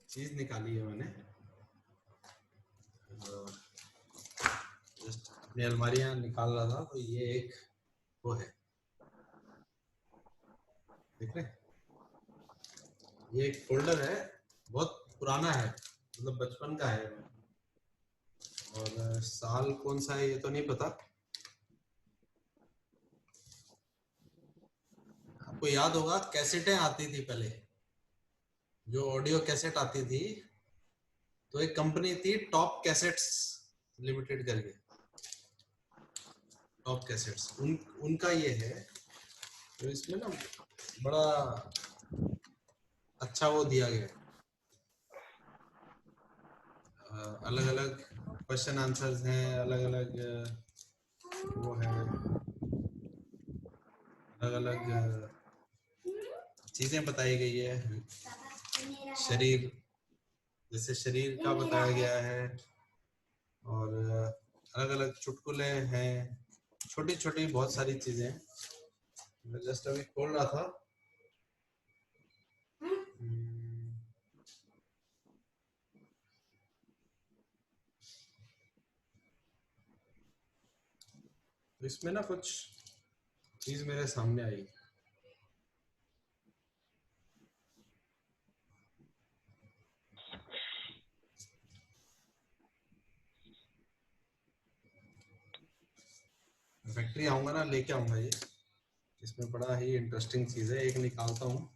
चीज निकाली है मैंने, जस्ट अपनी अलमारियां निकाल रहा था, तो ये एक वो है, देख रहे हैं? ये एक फोल्डर है, बहुत पुराना है, मतलब बचपन का है, और साल कौन सा है ये तो नहीं पता। आपको याद होगा कैसेटें आती थी पहले, जो ऑडियो कैसेट आती थी, तो एक कंपनी थी टॉप कैसेट्स लिमिटेड करके, टॉप कैसेट्स, उनका ये है। तो इसमें ना बड़ा अच्छा वो दिया गया, अलग अलग क्वेश्चन आंसर्स हैं, अलग अलग वो है, अलग अलग चीजें बताई गई है, शरीर, जैसे शरीर का बताया गया है, और अलग अलग चुटकुले हैं, छोटी छोटी बहुत सारी चीजें। मैं जस्ट अभी खोल रहा था, तो इसमें ना कुछ चीज मेरे सामने आई। फैक्ट्री आऊंगा ना, लेके आऊंगा ये, इसमें बड़ा ही इंटरेस्टिंग चीज है, एक निकालता हूँ।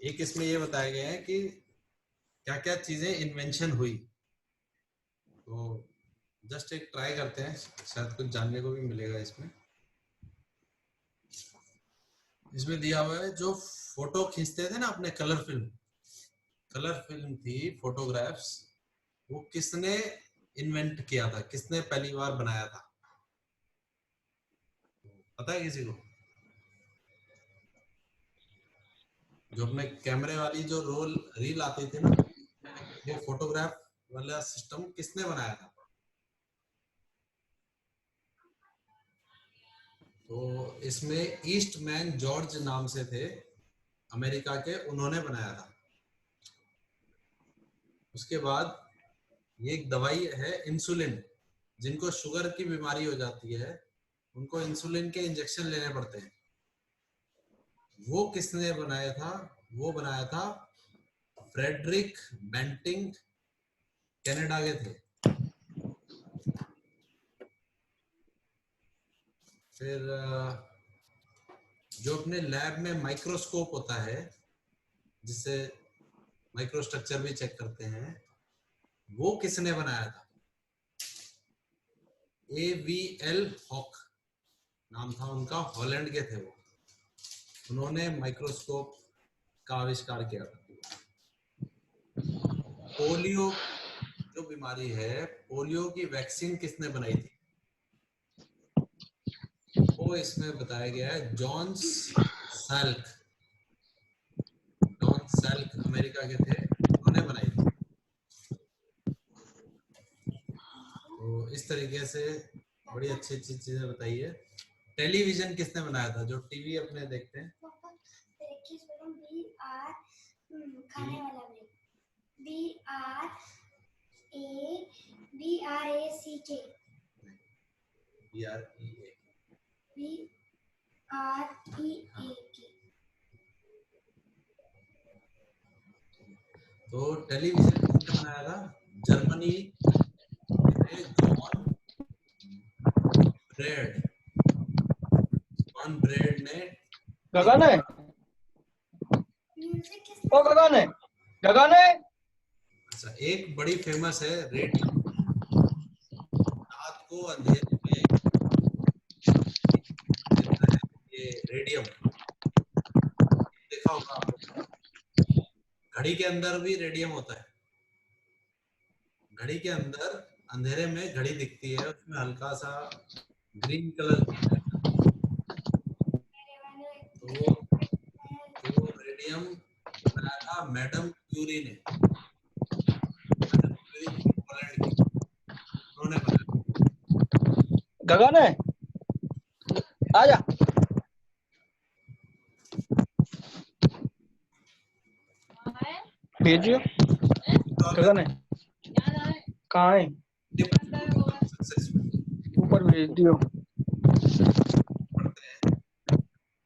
एक इसमें ये बताया गया है कि क्या क्या चीजें इन्वेंशन हुई, तो जस्ट एक ट्राई करते हैं, शायद कुछ जानने को भी मिलेगा इसमें। इसमें दिया हुआ है, जो फोटो खींचते थे ना अपने, कलर फिल्म थी, फोटोग्राफ्स, वो किसने इन्वेंट किया था, किसने पहली बार बनाया था, पता है किसी को? जो अपने कैमरे वाली जो रील आती थी ना, वो फोटोग्राफ वाला सिस्टम किसने बनाया था? तो इसमें ईस्टमैन जॉर्ज नाम से थे, अमेरिका के, उन्होंने बनाया था। उसके बाद ये एक दवाई है इंसुलिन, जिनको शुगर की बीमारी हो जाती है, उनको इंसुलिन के इंजेक्शन लेने पड़ते हैं, वो किसने बनाया था? वो बनाया था फ्रेडरिक बेंटिंग, कनाडा के थे। फिर जो अपने लैब में माइक्रोस्कोप होता है, जिससे माइक्रोस्ट्रक्चर भी चेक करते हैं, वो किसने बनाया था? AVL हॉक नाम था उनका, हॉलैंड के थे वो, उन्होंने माइक्रोस्कोप का आविष्कार किया था। पोलियो जो बीमारी है, पोलियो की वैक्सीन किसने बनाई थी? वो इसमें बताया गया है जॉन सैल्क, अमेरिका के थे, उन्होंने बनाई थी। तो इस तरीके से बड़ी अच्छी अच्छी चीजें बताई है। टेलीविजन किसने बनाया था, जो टीवी अपने देखते हैं? तो टेलीविजन किसने बनाया था? जर्मनी के जॉन ब्रेड ने। गगन है, ओ गगन है, गगन है। अच्छा, एक बड़ी फेमस है रेडियम, रात को अंधेरे में देता है ये रेडियम, देखा होगा आपने, घड़ी के अंदर भी रेडियम होता है, घड़ी के अंदर अंधेरे में घड़ी दिखती है, उसमें हल्का सा ग्रीन कलर की लाइट आती है, तो वो रेडियम बनाया था मैडम क्यूरी ने, मैडम क्यूरी थी पोलैंड की, उन्होंने बनाया। गगन है, आजा। भेजियो गगन है, कहाँ है? सक्सेसफुल ऊपर भेज दियो। पढ़ते हैं।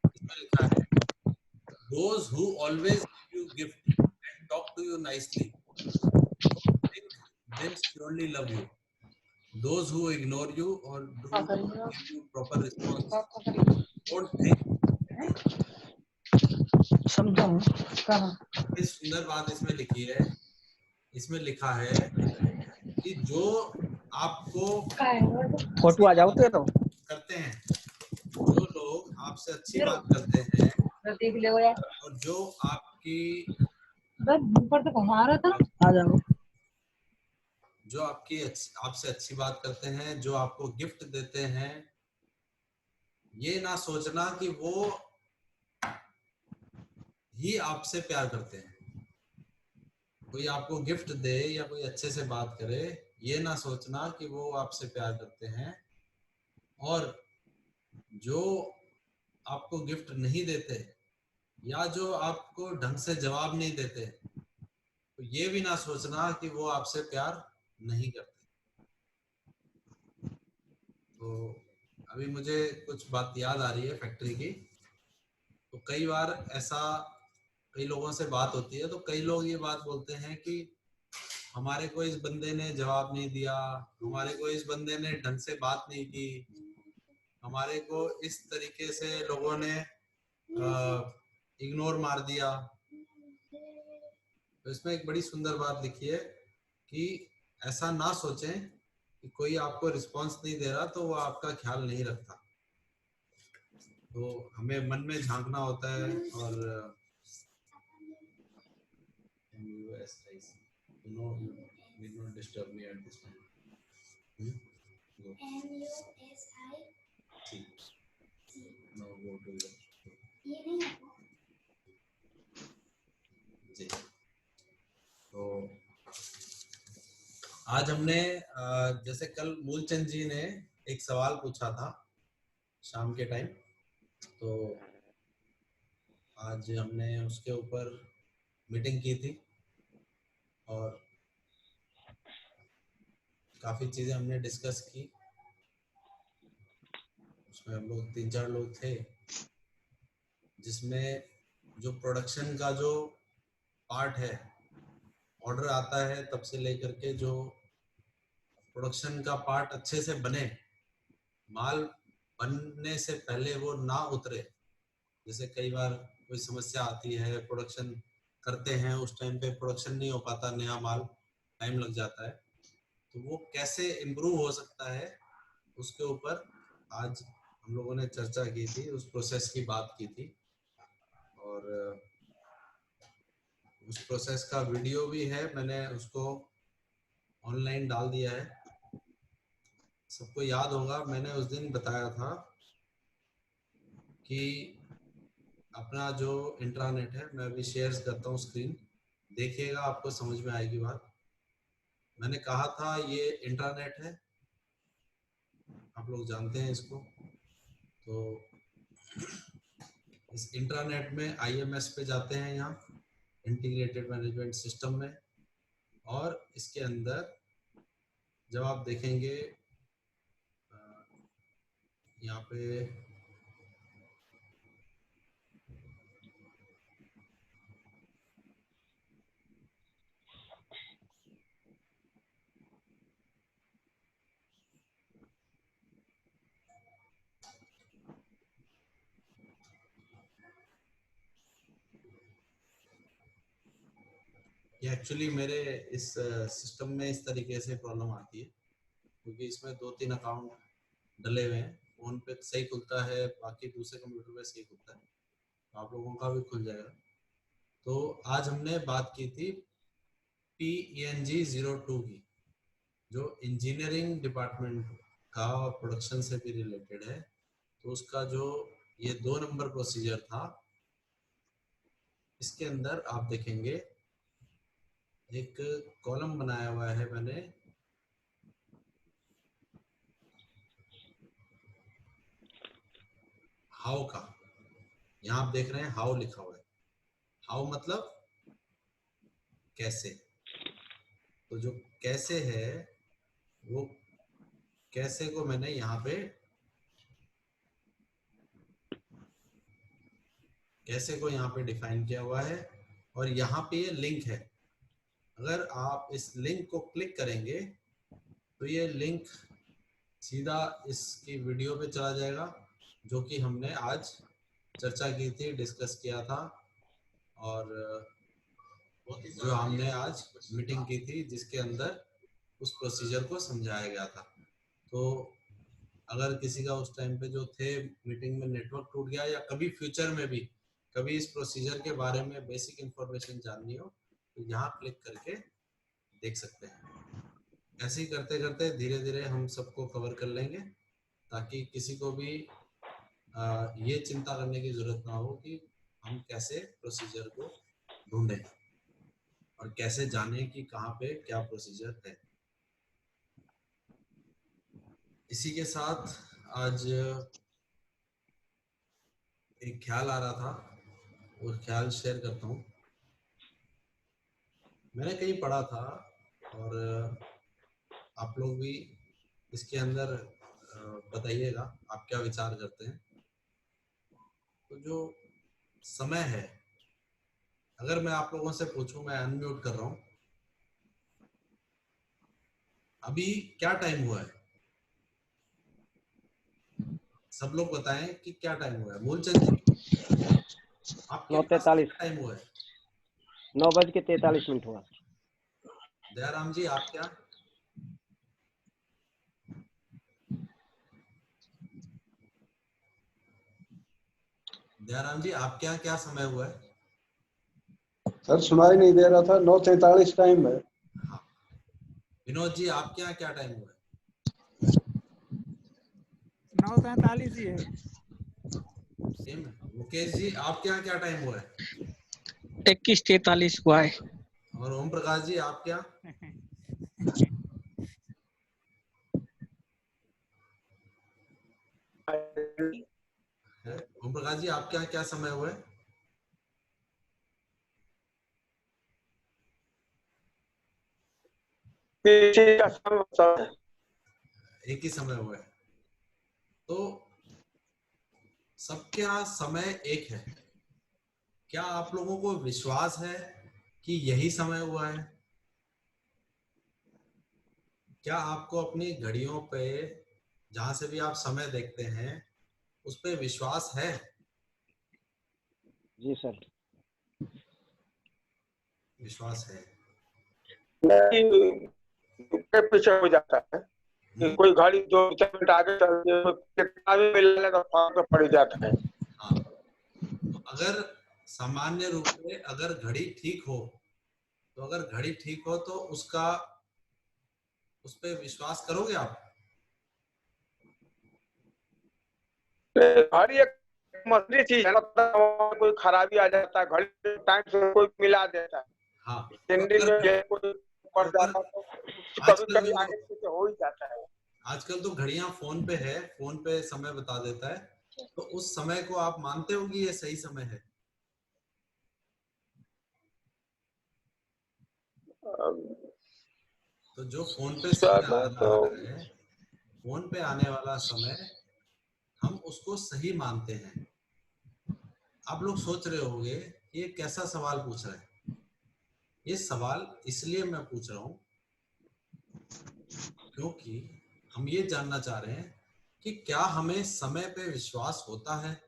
इसमें लिखा है those who always give you gift and talk to you nicely think they surely love you. Those who ignore you or do not give you proper response don't think you. समझाऊं कहाँ? काफी सुंदर बात इसमें लिखी है। इसमें लिखा है कि जो आपको फोटो अच्छी आ जाओ बात तेरे तो। करते हैं, जो लोग आपसे अच्छी बात करते हैं देख ले यार, और जो आपकी बस ऊपर तक घुमा रहा था। आ जाओ। जो आपसे अच्छी बात करते हैं, जो आपको गिफ्ट देते हैं, ये ना सोचना कि वो ही आपसे प्यार करते हैं। कोई आपको गिफ्ट दे या कोई अच्छे से बात करे, ये ना सोचना कि वो आपसे प्यार करते हैं। और जो आपको गिफ्ट नहीं देते या जो आपको ढंग से जवाब नहीं देते, तो ये भी ना सोचना कि वो आपसे प्यार नहीं करते। तो अभी मुझे कुछ बात याद आ रही है फैक्ट्री की। तो कई बार ऐसा कई लोगों से बात होती है, तो कई लोग ये बात बोलते हैं कि हमारे को इस बंदे ने जवाब नहीं दिया, हमारे को इस बंदे ने ढंग से बात नहीं की, हमारे को इस तरीके से लोगों ने इग्नोर मार दिया। तो इसमें एक बड़ी सुंदर बात लिखी है कि ऐसा ना सोचें कि कोई आपको रिस्पांस नहीं दे रहा तो वो आपका ख्याल नहीं रखता। तो हमें मन में झांकना होता है। और disturb me at this time. Go. See. Now go to the जी। तो आज हमने जैसे कल मूलचंद जी ने एक सवाल पूछा था शाम के टाइम, तो आज हमने उसके ऊपर मीटिंग की थी और काफी चीजें हमने डिस्कस की। उसमें हम लोग 3-4 लोग थे, जिसमें जो प्रोडक्शन का जो पार्ट है, ऑर्डर आता है तब से लेकर के जो प्रोडक्शन का पार्ट अच्छे से बने, माल बनने से पहले वो ना उतरे। जैसे कई बार कोई समस्या आती है, प्रोडक्शन करते हैं उस टाइम पे प्रोडक्शन नहीं हो पाता, नया माल टाइम लग जाता है, तो वो कैसे इम्प्रूव हो सकता है, उसके ऊपर आज हम लोगों ने चर्चा की थी, उस प्रोसेस की बात की थी। और उस प्रोसेस का वीडियो भी है, मैंने उसको ऑनलाइन डाल दिया है। सबको याद होगा मैंने उस दिन बताया था कि अपना जो इंट्रानेट है, मैं अभी शेयर करता हूँ स्क्रीन, देखिएगा आपको समझ में आएगी बात। मैंने कहा था ये इंट्रानेट है, आप लोग जानते हैं इसको। तो इस इंट्रानेट में IMS पे जाते हैं, यहाँ इंटीग्रेटेड मैनेजमेंट सिस्टम में, और इसके अंदर जब आप देखेंगे यहाँ पे ये एक्चुअली मेरे इस सिस्टम में इस तरीके से प्रॉब्लम आती है, क्योंकि इसमें 2-3 अकाउंट डले हुए हैं। फोन पे सही खुलता है, बाकी दूसरे कंप्यूटर पे सही खुलता है, तो आप लोगों का भी खुल जाएगा। तो आज हमने बात की थी PENG-02 की, जो इंजीनियरिंग डिपार्टमेंट का प्रोडक्शन से भी रिलेटेड है। तो उसका जो ये 2 नंबर प्रोसीजर था, इसके अंदर आप देखेंगे एक कॉलम बनाया हुआ है मैंने, हाउ का। यहाँ आप देख रहे हैं हाउ लिखा हुआ है। हाउ मतलब कैसे। तो जो कैसे है वो कैसे को मैंने यहाँ पे डिफाइन किया हुआ है और यहाँ पे ये लिंक है। अगर आप इस लिंक को क्लिक करेंगे तो ये लिंक सीधा इसकी वीडियो पे चला जाएगा जो कि हमने आज चर्चा की थी, डिस्कस किया था और जो हमने आज मीटिंग की थी जिसके अंदर उस प्रोसीजर को समझाया गया था। तो अगर किसी का उस टाइम पे जो थे मीटिंग में नेटवर्क टूट गया या कभी फ्यूचर में भी कभी इस प्रोसीजर के बारे में बेसिक इंफॉर्मेशन जाननी हो तो यहाँ क्लिक करके देख सकते हैं। ऐसे ही करते करते धीरे धीरे हम सबको कवर कर लेंगे ताकि किसी को भी ये चिंता करने की जरूरत ना हो कि हम कैसे प्रोसीजर को ढूंढें और कैसे जाने कि कहाँ पे क्या प्रोसीजर है। इसी के साथ आज एक ख्याल आ रहा था, वो ख्याल शेयर करता हूँ। मैंने कहीं पढ़ा था और आप लोग भी इसके अंदर बताइएगा आप क्या विचार करते हैं। तो जो समय है, अगर मैं आप लोगों से पूछूं, मैं अनम्यूट कर रहा हूँ, अभी क्या टाइम हुआ है? सब लोग बताएं कि क्या टाइम हुआ है। मूलचंद जी आपके पास क्या टाइम हुआ है? 9:43 हुआ। दयाराम जी आप क्या? दयाराम जी आप क्या क्या समय हुआ है? सर सुनाई नहीं दे रहा था। 9:43 टाइम है। हाँ। विनोद जी आप क्या क्या टाइम हुआ है? 9:43 ही है। सेम है। मुकेश जी आप क्या क्या टाइम हुआ है? 21:43 हुआ है। और ओम प्रकाश जी आप क्या? ओम प्रकाश जी आप क्या क्या समय हुआ है? एक ही समय हुआ है। तो सबका समय एक है। क्या आप लोगों को विश्वास है कि यही समय हुआ है? क्या आपको अपनी घड़ियों पे जहां से भी आप समय देखते हैं उस पे विश्वास है? जी सर। विश्वास है। पीछे हो जाता है कि कोई गाड़ी 2-4 मिनट आगे चलती है तो कितना भी मिलने का फर्क पड़ जाता है। हाँ, तो अगर सामान्य रूप से अगर घड़ी ठीक हो तो उसका उस पे विश्वास करोगे आप? घड़ी एक मसली चीज है ना, कोई खराबी आ जाता है, घड़ी टाइम से कोई मिला देता है। हाँ, जिंदगी में कोई पड़ जाता है तो कभी आगे पीछे हो ही जाता है। आजकल तो घड़ियां फोन पे है, फोन पे समय बता देता है। तो उस समय को आप मानते हो कि ये सही समय है? तो जो फोन पे समय आ रहा है, फोन पे आने वाला समय हम उसको सही मानते हैं। आप लोग सोच रहे होंगे ये कैसा सवाल पूछ रहे हैं। ये सवाल इसलिए मैं पूछ रहा हूं क्योंकि हम ये जानना चाह रहे हैं कि क्या हमें समय पे विश्वास होता है?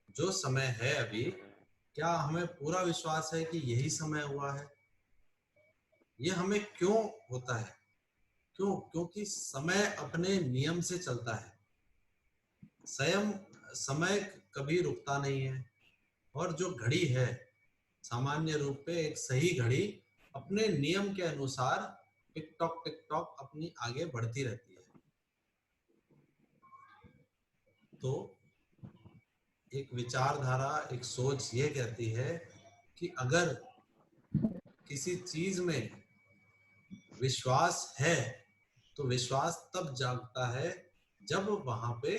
जो समय है अभी, क्या हमें पूरा विश्वास है कि यही समय हुआ है? ये हमें क्यों होता है? क्योंकि समय अपने नियम से चलता है। समय कभी रुकता नहीं है। और जो घड़ी है सामान्य रूप पे एक सही घड़ी अपने नियम के अनुसार टिक टॉक अपनी आगे बढ़ती रहती है। तो एक विचारधारा, एक सोच ये कहती है कि अगर किसी चीज में विश्वास है तो विश्वास तब जागता है जब वहां पे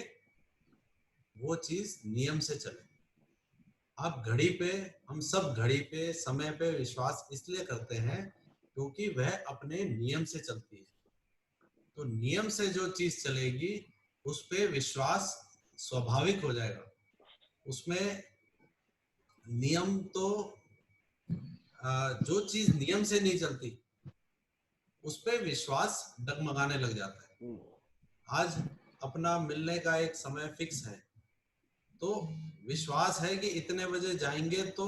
वो चीज नियम से चले। आप घड़ी पे, हम सब घड़ी पे, समय पे विश्वास इसलिए करते हैं क्योंकि वह अपने नियम से चलती है। तो नियम से जो चीज चलेगी उस पे विश्वास स्वाभाविक हो जाएगा। उसमें नियम तो जो चीज नियम से नहीं चलती उस पे विश्वास डगमगाने लग जाता है। आज अपना मिलने का एक समय फिक्स है, तो विश्वास है कि इतने बजे जाएंगे तो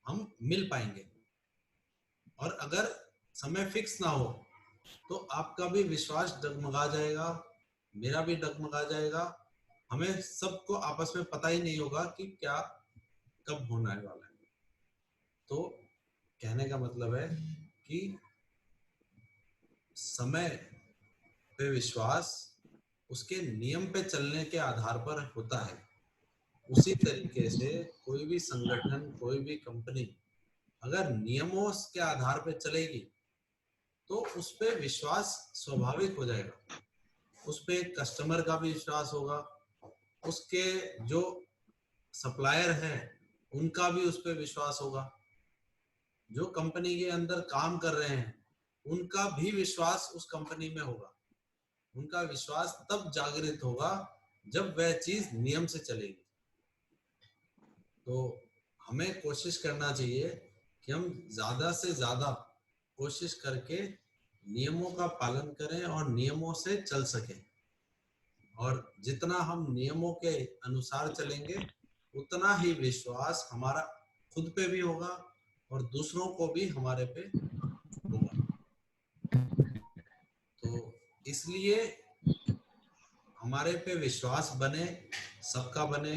हम मिल पाएंगे, और अगर समय फिक्स ना हो तो आपका भी विश्वास डगमगा जाएगा, मेरा भी डगमगा जाएगा। हमें सबको आपस में पता ही नहीं होगा कि क्या कब होने वाला है। तो कहने का मतलब है कि समय पे विश्वास उसके नियम पे चलने के आधार पर होता है। उसी तरीके से कोई भी संगठन, कोई भी कंपनी अगर नियमों के आधार पे चलेगी तो उस पे विश्वास स्वाभाविक हो जाएगा। उस पे कस्टमर का भी विश्वास होगा, उसके जो सप्लायर हैं उनका भी उस पे विश्वास होगा, जो कंपनी के अंदर काम कर रहे हैं उनका भी विश्वास उस कंपनी में होगा। उनका विश्वास तब जागृत होगा जब वह चीज नियम से चलेगी। तो हमें कोशिश करना चाहिए कि हम ज्यादा से ज्यादा कोशिश करके नियमों का पालन करें और नियमों से चल सकें। और जितना हम नियमों के अनुसार चलेंगे उतना ही विश्वास हमारा खुद पे भी होगा और दूसरों को भी हमारे पे होगा। तो इसलिए हमारे पे विश्वास बने, सबका बने,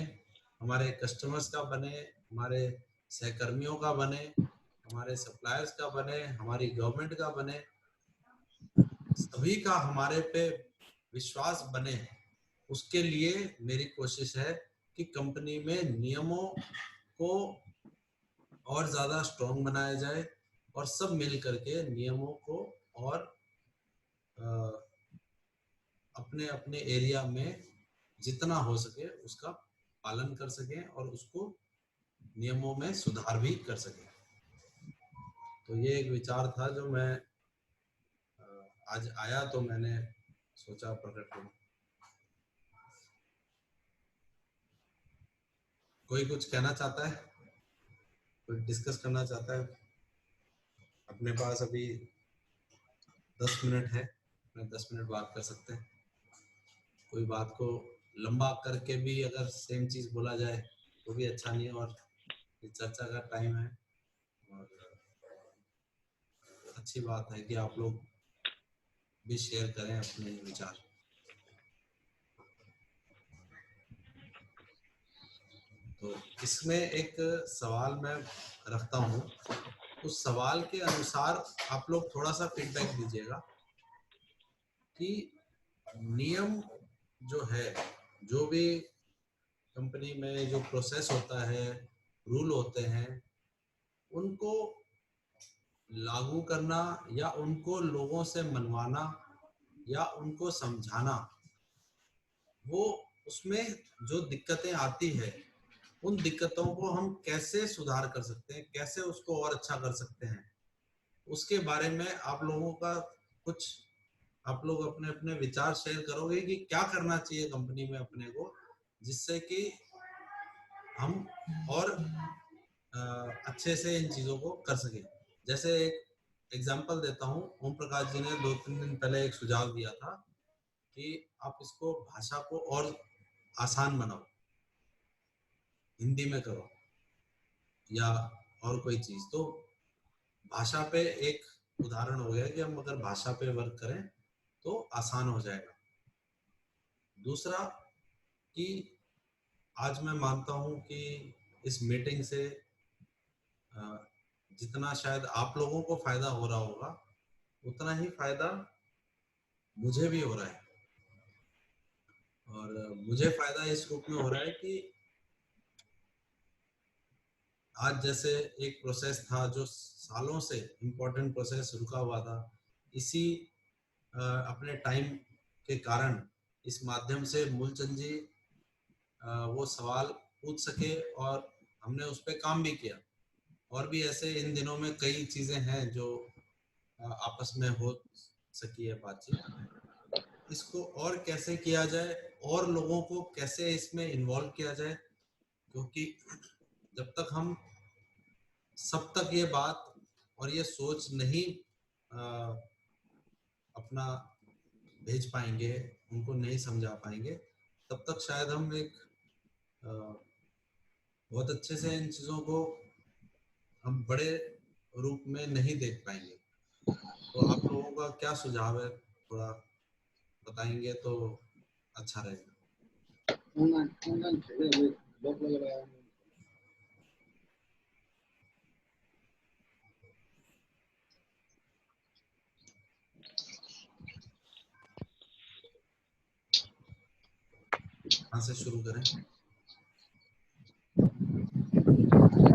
हमारे कस्टमर्स का बने, हमारे सहकर्मियों का बने, हमारे सप्लायर्स का बने, हमारी गवर्नमेंट का बने, सभी का हमारे पे विश्वास बने। उसके लिए मेरी कोशिश है कि कंपनी में नियमों को और ज्यादा स्ट्रॉन्ग बनाया जाए और सब मिल करके नियमों को और अपने अपने एरिया में जितना हो सके उसका पालन कर सकें और उसको नियमों में सुधार भी कर सकें। तो ये एक विचार था जो मैं आज आया तो मैंने सोचा प्रकट करूं। कोई कुछ कहना चाहता है, कोई डिस्कस करना चाहता है? अपने पास अभी 10 मिनट है, मैं 10 मिनट बात कर सकते हैं। कोई बात को लंबा करके भी अगर सेम चीज बोला जाए तो भी अच्छा नहीं है, और ये चर्चा का टाइम है और अच्छी बात है कि आप लोग भी शेयर करें अपने विचार। तो इसमें एक सवाल मैं रखता हूँ, उस सवाल के अनुसार आप लोग थोड़ा सा फीडबैक दीजिएगा कि नियम जो है, जो भी कंपनी में जो प्रोसेस होता है, रूल होते हैं, उनको लागू करना या उनको लोगों से मनवाना या उनको समझाना, वो उसमें जो दिक्कतें आती है उन दिक्कतों को हम कैसे सुधार कर सकते हैं, कैसे उसको और अच्छा कर सकते हैं, उसके बारे में आप लोगों का कुछ, आप लोग अपने अपने विचार शेयर करोगे कि क्या करना चाहिए कंपनी में अपने को, जिससे कि हम और अच्छे से इन चीजों को कर सकें। जैसे एक एग्जांपल देता हूँ, ओम प्रकाश जी ने 2-3 दिन पहले एक सुझाव दिया था कि आप इसको भाषा को और आसान बनाओ, हिंदी में करो या और कोई चीज। तो भाषा पे एक उदाहरण हो गया कि हम अगर भाषा पे वर्क करें तो आसान हो जाएगा। दूसरा कि आज मैं मानता हूं कि इस मीटिंग से जितना शायद आप लोगों को फायदा हो रहा होगा उतना ही फायदा मुझे भी हो रहा है। और मुझे फायदा इस रूप में हो रहा है कि आज जैसे एक प्रोसेस था जो सालों से इम्पोर्टेंट प्रोसेस रुका हुआ था, इसी अपने टाइम के कारण इस माध्यम से मूलचंद जी वो सवाल पूछ सके, और हमने उस पर काम भी किया। और भी ऐसे इन दिनों में कई चीजें हैं जो आपस में हो सकी है बातचीत। इसको और कैसे किया जाए और लोगों को कैसे इसमें इन्वॉल्व किया जाए, क्योंकि जब तक हम सब तक ये बात और ये सोच नहीं अपना भेज पाएंगे, उनको नहीं समझा पाएंगे, तब तक शायद हम एक बहुत अच्छे से इन चीज़ों को हम बड़े रूप में नहीं देख पाएंगे। तो आप लोगों का क्या सुझाव है, थोड़ा बताएंगे तो अच्छा रहेगा। कहाँ से शुरू करें?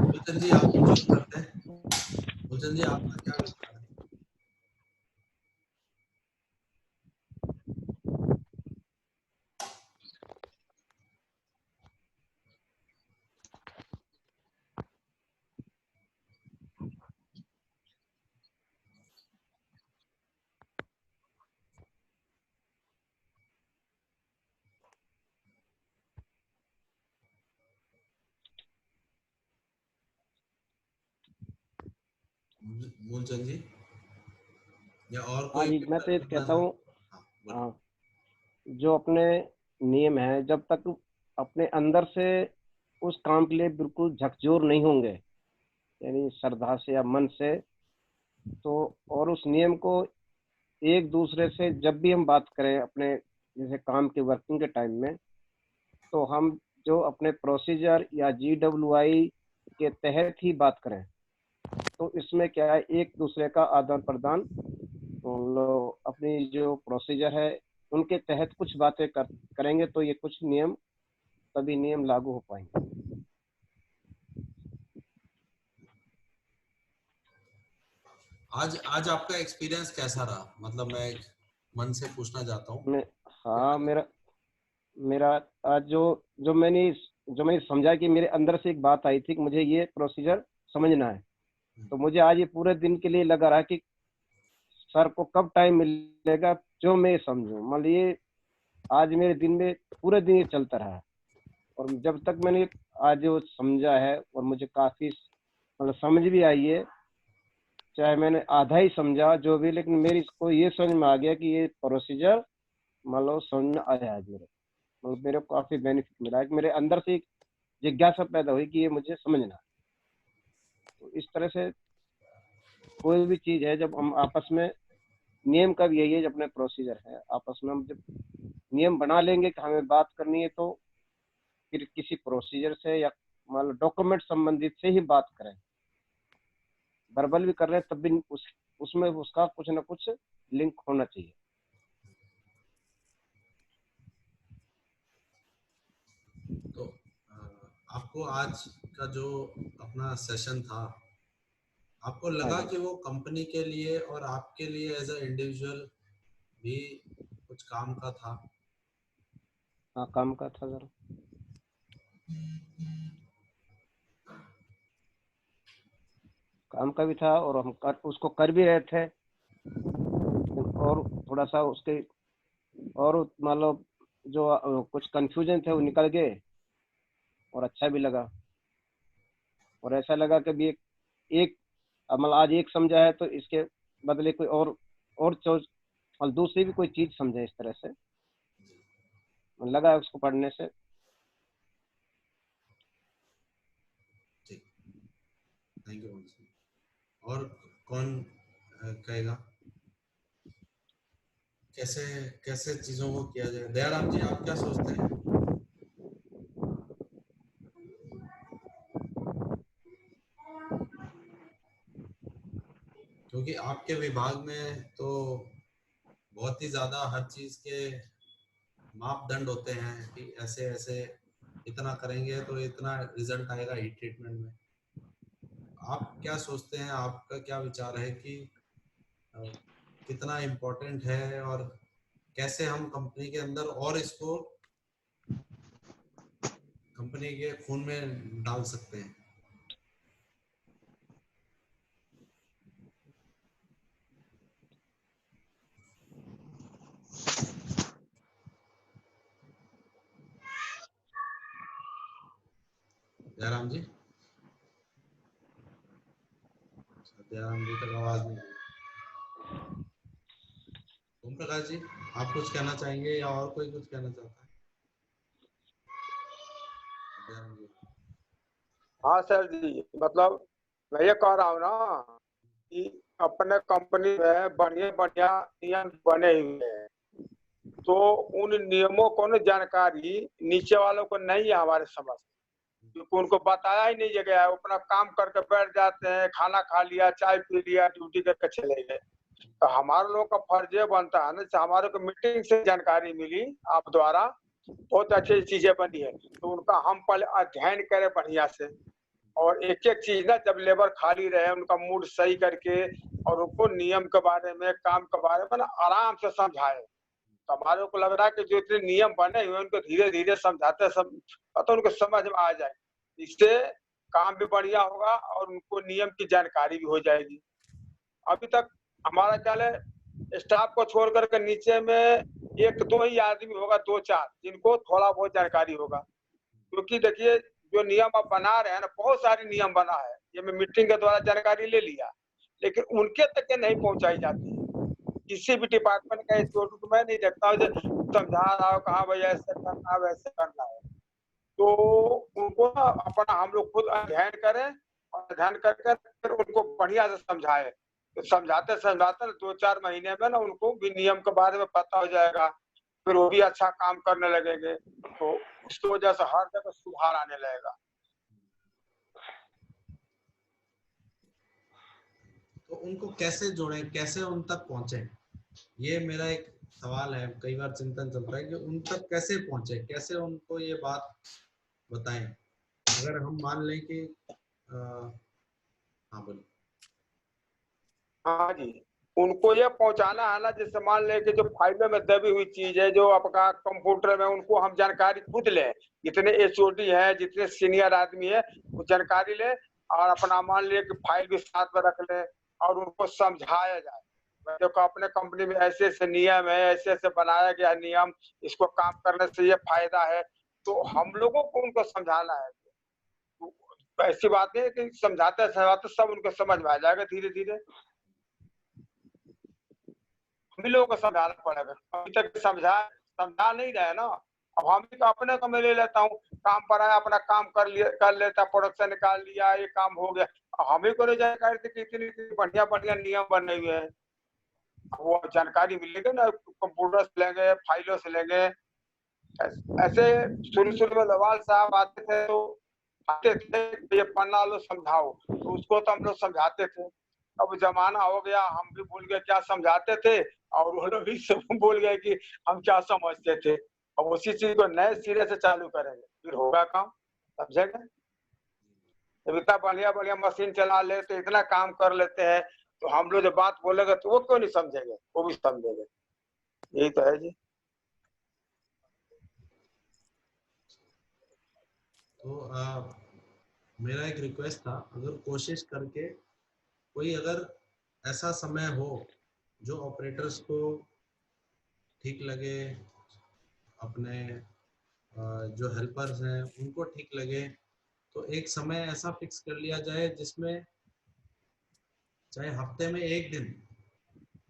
भूचन जी आप शुरू करते हैं। भूचन जी आपका क्या विचार है? मूलचंद जी या और हाँ कोई जी, मैं तो ये करना कहता है? हूँ, हाँ, बोलिए। हाँ, जो अपने नियम है, जब तक अपने अंदर से उस काम के लिए बिल्कुल झकझोर नहीं होंगे, यानी श्रद्धा से या मन से, तो और उस नियम को एक दूसरे से जब भी हम बात करें अपने जैसे काम के वर्किंग के टाइम में, तो हम जो अपने प्रोसीजर या GWI के तहत ही बात करें, तो इसमें क्या है, एक दूसरे का आदान प्रदान, तो लोग अपनी जो प्रोसीजर है उनके तहत कुछ बातें करेंगे, तो ये कुछ नियम तभी नियम लागू हो पाएंगे। आज आपका एक्सपीरियंस कैसा रहा? मतलब मैं एक मन से पूछना चाहता हूँ। मैं हाँ, मेरा मेरा आज जो मैंने समझा कि मेरे अंदर से एक बात आई थी कि मुझे ये प्रोसीजर समझना है, तो मुझे आज ये पूरे दिन के लिए लगा रहा कि सर को कब टाइम मिलेगा जो मैं समझूं। मतलब ये आज मेरे दिन में पूरे दिन ये चलता रहा, और जब तक मैंने आज जो समझा है और मुझे काफी मतलब समझ भी आई है, चाहे मैंने आधा ही समझा जो भी, लेकिन मेरी को ये समझ में आ गया कि ये प्रोसीजर मतलब समझ में आया आज मेरे, मतलब मेरे को काफी बेनिफिट मिला है कि मेरे अंदर से एक जिज्ञासा पैदा हुई कि ये मुझे समझना है। तो इस तरह से कोई भी चीज है, जब हम आपस में नियम का भी यही है, जब अपने प्रोसीजर है आपस में हम जब नियम बना लेंगे कि हमें बात करनी है, तो फिर किसी प्रोसीजर से या मतलब डॉक्यूमेंट संबंधित से ही बात करें, वर्बल भी कर रहे हैं तब भी उसमें उसका कुछ ना कुछ लिंक होना चाहिए। तो आपको आज का जो अपना सेशन था, आपको हाँ लगा जी, कि वो कंपनी के लिए और आपके लिए एज अ इंडिविजुअल भी कुछ काम का था? हाँ, काम का था जरा, काम का भी था, और हम उसको कर भी रहे थे, और थोड़ा सा उसके और मतलब जो कुछ कंफ्यूजन थे वो निकल गए, और अच्छा भी लगा, और ऐसा लगा कि भी एक मतलब आज एक समझा है तो इसके बदले कोई और चीज और दूसरी भी कोई चीज समझे, इस तरह से लगा उसको पढ़ने से। ठीक, थैंक यू। और कौन कहेगा कैसे कैसे चीजों को किया जाए? दयाराम जी आप क्या सोचते हैं? क्योंकि आपके विभाग में तो बहुत ही ज्यादा हर चीज के मापदंड होते हैं कि ऐसे ऐसे इतना करेंगे तो इतना रिजल्ट आएगा हीट ट्रीटमेंट में। आप क्या सोचते हैं, आपका क्या विचार है कि अ, कितना इम्पोर्टेंट है, और कैसे हम कंपनी के अंदर और इसको कंपनी के खून में डाल सकते हैं। जयराम जी, जयराम जी तक आवाज नहीं आई। ओम प्रकाश जी, आप कुछ कहना चाहेंगे या और कोई कुछ कहना चाहता है? जयराम जी। हाँ सर जी, मतलब मैं ये कह रहा हूँ ना कि अपने कंपनी में बढ़िया बढ़िया नियम बने हुए हैं, तो उन नियमों को न जानकारी नीचे वालों को नहीं है हमारे समझ, क्योंकि उनको बताया ही नहीं गया है। वो अपना काम करके बैठ जाते हैं, खाना खा लिया, चाय पी लिया, ड्यूटी करके चले गए। तो हमारे लोगों का फर्ज ये बनता है ना, हमारे को मीटिंग से जानकारी मिली आप द्वारा, बहुत अच्छी चीजें बनी है, तो उनका हम पहले अध्ययन करें बढ़िया से, और एक एक चीज ना जब लेबर खाली रहे उनका मूड सही करके और उनको नियम के बारे में, काम के बारे में ना आराम से समझाए। तो हमारे को लग रहा है कि जो इतने नियम बने हुए उनको धीरे धीरे समझाते तो उनको समझ में आ जाए, इससे काम भी बढ़िया होगा और उनको नियम की जानकारी भी हो जाएगी। अभी तक हमारा ख्याल है स्टाफ को छोड़ करके नीचे में 1-2 ही आदमी होगा, 2-4 जिनको थोड़ा बहुत जानकारी होगा, क्योंकि देखिए जो नियम आप बना रहे हैं ना, बहुत सारे नियम बना है, ये मैं मीटिंग के द्वारा जानकारी ले लिया, लेकिन उनके तक के नहीं पहुंचाई जाती है। किसी भी डिपार्टमेंट का एचओडी को मैं नहीं देखता हूँ जो समझा रहा हो, कहा भाई ऐसे करना है वैसे करना है, तो उनको ना अपना हम लोग खुद अध्ययन करें और अध्ययन करके फिर उनको बढ़िया से समझाएं। तो समझाते समझाते 2-4 महीने में ना उनको भी नियम के बारे में पता हो जाएगा, फिर वो भी अच्छा काम करने लगेंगे, तो उसकी वजह से हर जगह सुधार आने लगेगा। तो उनको कैसे जोड़ें, कैसे उन तक पहुंचे, ये मेरा एक सवाल है। कई बार चिंतन चलता है कि उन तक कैसे पहुंचे, कैसे उनको ये बात बताएं। अगर हम मान लें कि हाँ बोलिए। हाँ जी, उनको ये पहुंचाना है ना, जैसे मान लें कि जो फाइलों में दबी हुई चीज है, जो आपका कंप्यूटर में, उनको हम जानकारी खुद लें, जितने एचओडी है, जितने सीनियर आदमी है, वो जानकारी ले और अपना मान लिया कि फाइल भी साथ में रख ले और उनको समझाया जाए। देखो अपने कंपनी में ऐसे ऐसे नियम है, ऐसे ऐसे बनाया गया नियम, इसको काम करने से ये फायदा है, तो हम लोगों को उनको समझाना है। तो ऐसी बात है कि समझाते समझाते सब उनको समझ में आ जाएगा धीरे धीरे। हम लोगों को समझाना पड़ेगा, अभी तक समझा नहीं रहे ना। अब हम भी अपने को मैं ले लेता हूँ, काम पर आया अपना काम कर लेता, प्रोडक्शन निकाल लिया, ये काम हो गया, हमें को नहीं जानकारी थी कि इतनी बढ़िया बढ़िया नियम बने हुए हैं। वो जानकारी मिलेगी ना, कंप्यूटर से लेंगे, फाइलों से लेंगे। ऐसे शुरू में लवाल साहब आते थे तो आते थे, ये पन्ना लो समझाओ, तो उसको तो हम लोग समझाते थे। अब जमाना हो गया, हम भी भूल गए क्या समझाते थे और वो लोग भी सब भूल गए कि हम क्या समझते थे। अब उसी चीज को नए सिरे से चालू करेंगे, फिर होगा काम, समझेगा। जब इतना बढ़िया बढ़िया मशीन चला लेते, इतना काम कर लेते हैं, तो हम लोग जब बात बोलेंगे तो वो क्यों नहीं समझेंगे, वो भी समझेंगे। यही तो है जी। तो मेरा एक रिक्वेस्ट था, अगर कोशिश करके कोई अगर ऐसा समय हो जो ऑपरेटर्स को ठीक लगे, अपने जो हेल्पर्स हैं उनको ठीक लगे, तो एक समय ऐसा फिक्स कर लिया जाए जिसमें चाहे हफ्ते में एक दिन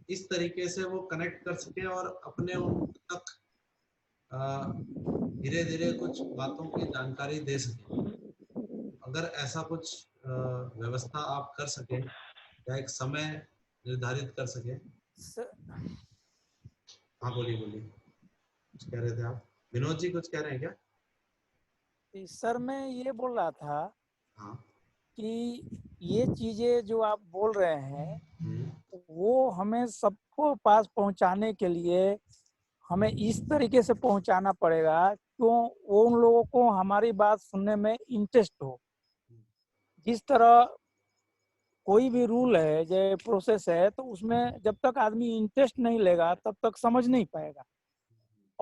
इस तरीके से वो कनेक्ट कर सके और अपने उन तक धीरे धीरे कुछ बातों की जानकारी दे सके। अगर ऐसा कुछ व्यवस्था आप कर सके या एक समय निर्धारित कर सके। हाँ बोलिए बोलिए, कुछ कह रहे थे आप। विनोद जी कुछ कह रहे हैं क्या? सर मैं ये बोल रहा था हाँ कि ये चीजें जो आप बोल रहे हैं वो हमें सबको पास पहुंचाने के लिए हमें इस तरीके से पहुंचाना पड़ेगा क्यों वो उन लोगों को हमारी बात सुनने में इंटरेस्ट हो। जिस तरह कोई भी रूल है, जो प्रोसेस है, तो उसमें जब तक आदमी इंटरेस्ट नहीं लेगा तब तक समझ नहीं पाएगा।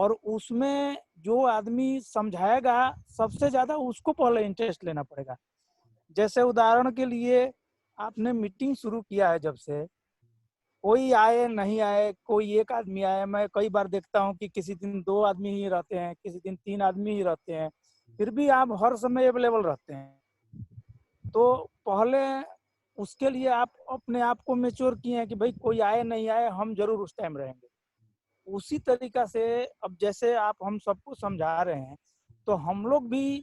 और उसमें जो आदमी समझाएगा सबसे ज्यादा उसको पहले इंटरेस्ट लेना पड़ेगा। जैसे उदाहरण के लिए आपने मीटिंग शुरू किया है, जब से कोई आए नहीं आए, कोई एक आदमी आए, मैं कई बार देखता हूँ कि किसी दिन 2 आदमी ही रहते हैं, किसी दिन 3 आदमी ही रहते हैं, फिर भी आप हर समय अवेलेबल रहते हैं। तो पहले उसके लिए आप अपने आप को मेच्योर किए हैं कि भाई कोई आए नहीं आए हम जरूर उस टाइम रहेंगे। उसी तरीका से अब जैसे आप हम सबको समझा रहे हैं, तो हम लोग भी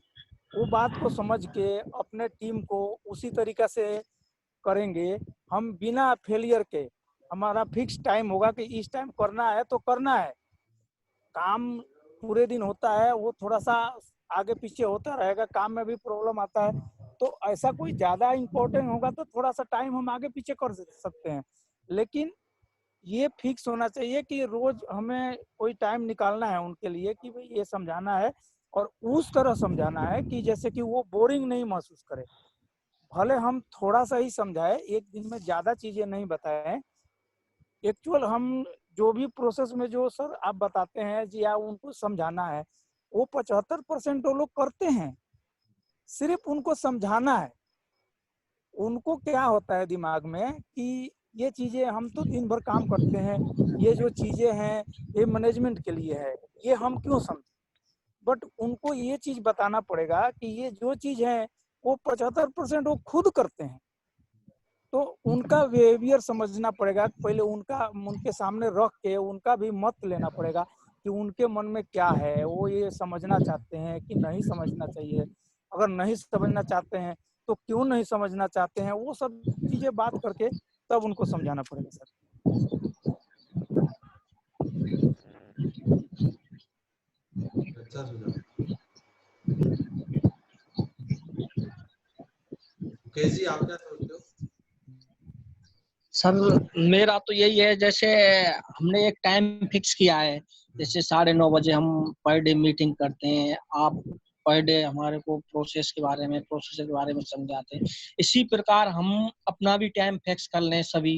वो बात को समझ के अपने टीम को उसी तरीका से करेंगे। हम बिना फेलियर के, हमारा फिक्स टाइम होगा कि इस टाइम करना है तो करना है। काम पूरे दिन होता है, वो थोड़ा सा आगे पीछे होता रहेगा, काम में भी प्रॉब्लम आता है, तो ऐसा कोई ज्यादा इम्पोर्टेंट होगा तो थोड़ा सा टाइम हम आगे पीछे कर सकते हैं। लेकिन ये फिक्स होना चाहिए कि रोज हमें कोई टाइम निकालना है उनके लिए कि भाई ये समझाना है, और उस तरह समझाना है कि जैसे कि वो बोरिंग नहीं महसूस करे। भले हम थोड़ा सा ही समझाए, एक दिन में ज्यादा चीजें नहीं बताएं। एक्चुअल हम जो भी प्रोसेस में जो सर आप बताते हैं जी, या उनको समझाना है, वो 75% वो लोग करते हैं, सिर्फ उनको समझाना है। उनको क्या होता है दिमाग में कि ये चीजें हम तो दिन भर काम करते हैं, ये जो चीजें हैं ये मैनेजमेंट के लिए है, ये हम क्यों समझे। बट उनको ये चीज बताना पड़ेगा कि ये जो चीज है वो 75% वो खुद करते हैं। तो उनका बिहेवियर समझना पड़ेगा पहले, उनका उनके सामने रख के उनका भी मत लेना पड़ेगा कि उनके मन में क्या है, वो ये समझना चाहते हैं कि नहीं समझना चाहिए। अगर नहीं समझना चाहते हैं तो क्यों नहीं समझना चाहते हैं, वो सब चीजें बात करके तब उनको समझाना पड़ेगा सर। अच्छा सुझाव। मुकेश जी, आप क्या सोचते हो? सर मेरा तो यही है, जैसे हमने एक टाइम फिक्स किया है, जैसे 9:30 बजे हम पर डे मीटिंग करते हैं। आप पर डे हमारे को प्रोसेस के बारे में समझाते हैं। इसी प्रकार हम अपना भी टाइम फिक्स कर लें सभी।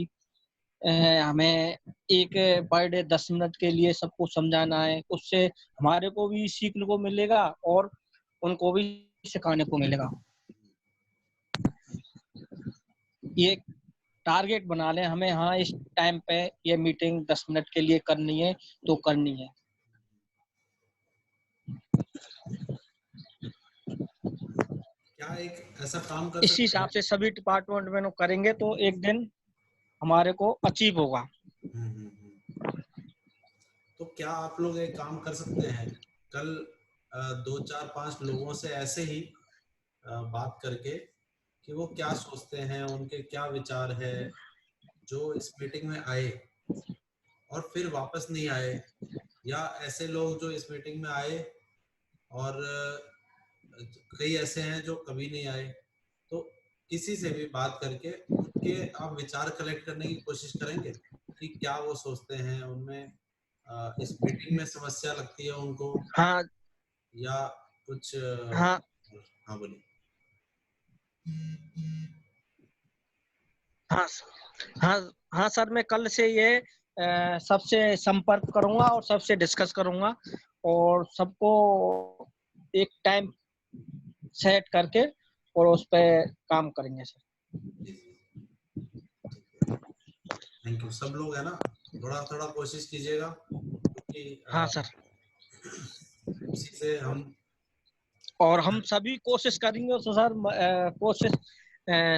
हमें एक पर डे 10 मिनट के लिए सबको समझाना है, उससे हमारे को भी सीखने को मिलेगा और उनको भी सिखाने को मिलेगा। ये टारगेट बना लें हमें, हाँ इस टाइम पे ये मीटिंग 10 मिनट के लिए करनी है तो करनी है। क्या एक ऐसा काम कर इसी सकते हिसाब हैं? से सभी डिपार्टमेंट में करेंगे तो एक दिन हमारे को अचीव होगा। तो क्या आप लोग एक काम कर सकते हैं, कल 2 4 5 लोगों से ऐसे ही बात करके कि वो क्या सोचते हैं, उनके क्या विचार है, जो इस मीटिंग में आए और फिर वापस नहीं आए, या ऐसे लोग जो इस मीटिंग में आए और कई ऐसे हैं जो कभी नहीं आए, तो किसी से भी बात करके उनके आप विचार कलेक्ट करने की कोशिश करेंगे कि क्या वो सोचते हैं, उनमें इस मीटिंग में समस्या लगती है उनको, हाँ या कुछ हाँ हाँ बोलिए। हाँ हाँ हाँ सर, मैं कल से ये सबसे संपर्क करूंगा और सबसे डिस्कस करूंगा और सबको एक टाइम सेट करके और उस पे काम करेंगे सर। Thank you. सब लोग है ना, थोड़ा थोड़ा कोशिश कीजिएगा, क्योंकि हाँ सर, उसी से हम और हम सभी कोशिश करेंगे तो सर कोशिश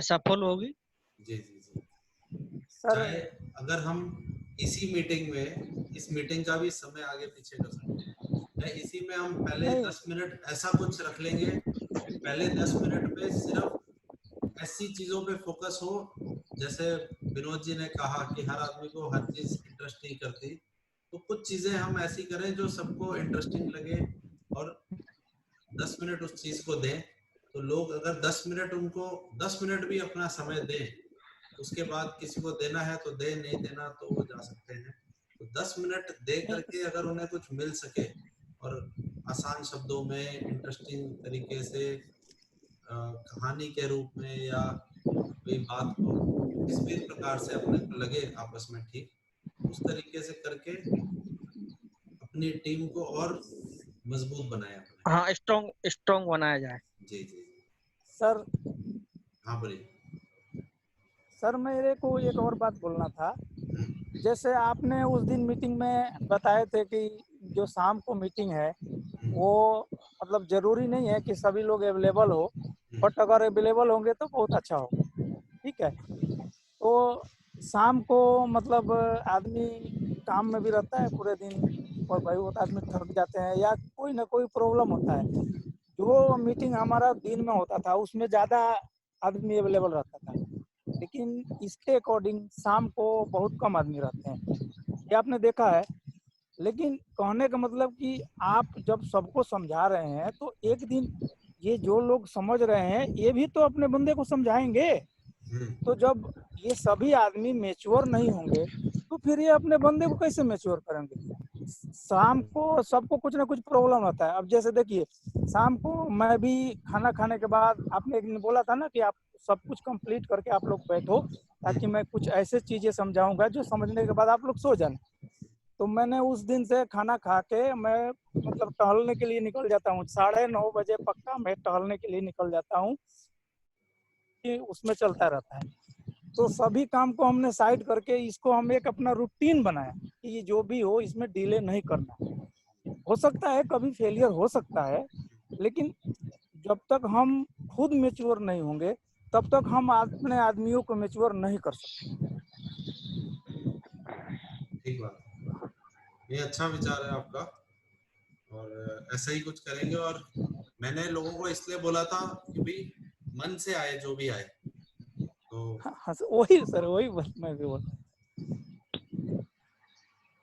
सफल होगी। जी जी जी। सर चाहे अगर हम इसी मीटिंग में, इस मीटिंग का भी समय आगे पीछे कर सकते हैं, या इसी में हम पहले नहीं 10 मिनट ऐसा कुछ रख लेंगे कि पहले 10 मिनट पे सिर्फ ऐसी चीजों पे फोकस हो, जैसे विनोद जी ने कहा कि हर आदमी को हर चीज इंटरेस्ट नहीं करती, तो कुछ चीजें हम ऐसी करें जो सबको इंटरेस्टिंग लगे, और 10 मिनट उस चीज को दें। तो लोग अगर 10 मिनट, उनको 10 मिनट भी अपना समय दें, उसके बाद किसी को देना है तो दे, नहीं देना तो वो जा सकते हैं। तो 10 मिनट दे करके अगर उन्हें कुछ मिल सके, और आसान शब्दों में इंटरेस्टिंग तरीके से कहानी के रूप में, या कोई बात को किस भी प्रकार से अपने को लगे आपस में ठीक, उस तरीके से करके अपनी टीम को और मजबूत बनाए अपने। हाँ, स्ट्रॉन्ग बनाया जाए। जी जी जी। सर हाँ बोलिए। सर मेरे को एक और बात बोलना था। हम्म, जैसे आपने उस दिन मीटिंग में बताए थे कि जो शाम को मीटिंग है वो मतलब जरूरी नहीं है कि सभी लोग अवेलेबल हो, बट अगर अवेलेबल होंगे तो बहुत अच्छा हो। ठीक है, तो शाम को मतलब आदमी काम में भी रहता है पूरे दिन और भाई वो आदमी थक जाते हैं या कोई ना कोई प्रॉब्लम होता है। जो मीटिंग हमारा दिन में होता था उसमें ज़्यादा आदमी अवेलेबल रहता था, लेकिन इसके अकॉर्डिंग शाम को बहुत कम आदमी रहते हैं, ये आपने देखा है। लेकिन कहने का मतलब कि आप जब सबको समझा रहे हैं तो एक दिन ये जो लोग समझ रहे हैं ये भी तो अपने बंदे को समझाएंगे। तो जब ये सभी आदमी मैच्योर नहीं होंगे तो फिर ये अपने बंदे को कैसे मैच्योर करेंगे। शाम को सबको कुछ ना कुछ प्रॉब्लम रहता है। अब जैसे देखिए शाम को मैं भी खाना खाने के बाद आपने एक दिन बोला था ना कि आप सब कुछ कंप्लीट करके आप लोग बैठो ताकि मैं कुछ ऐसे चीजें समझाऊंगा जो समझने के बाद आप लोग सो जाना। तो मैंने उस दिन से खाना खा के मैं मतलब टहलने के लिए निकल जाता हूँ, 9:30 बजे पक्का मैं टहलने के लिए निकल जाता हूँ कि उसमें चलता रहता है। तो सभी काम को हमने साइड करके इसको हम एक अपना रूटीन बनाया कि ये जो भी हो इसमें डिले नहीं करना। हो सकता है कभी फेलियर हो सकता है, लेकिन जब तक हम खुद मैच्योर नहीं होंगे तब तक हम अपने आदमियों को मैच्योर नहीं कर सकते। ठीक बात, ये अच्छा विचार है आपका और ऐसा ही कुछ करेंगे। और मैंने लोगों को इसलिए बोला था कि भाई मन से आए जो भी आए। तो हाँ वही सर, वही मैं भी बोल।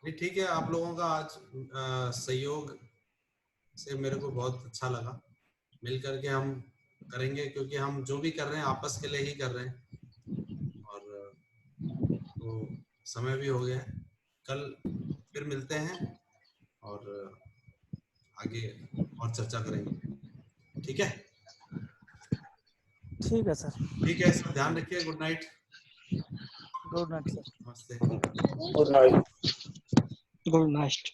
नहीं ठीक है, आप लोगों का आज सहयोग से मेरे को बहुत अच्छा लगा। मिल करके हम करेंगे क्योंकि हम जो भी कर रहे हैं आपस के लिए ही कर रहे हैं। और तो समय भी हो गया है, कल फिर मिलते हैं और आगे और चर्चा करेंगे। ठीक है? ठीक है सर। ठीक है सर, ध्यान रखिए। Good night. Good night sir. नमस्ते। Good night. Good night.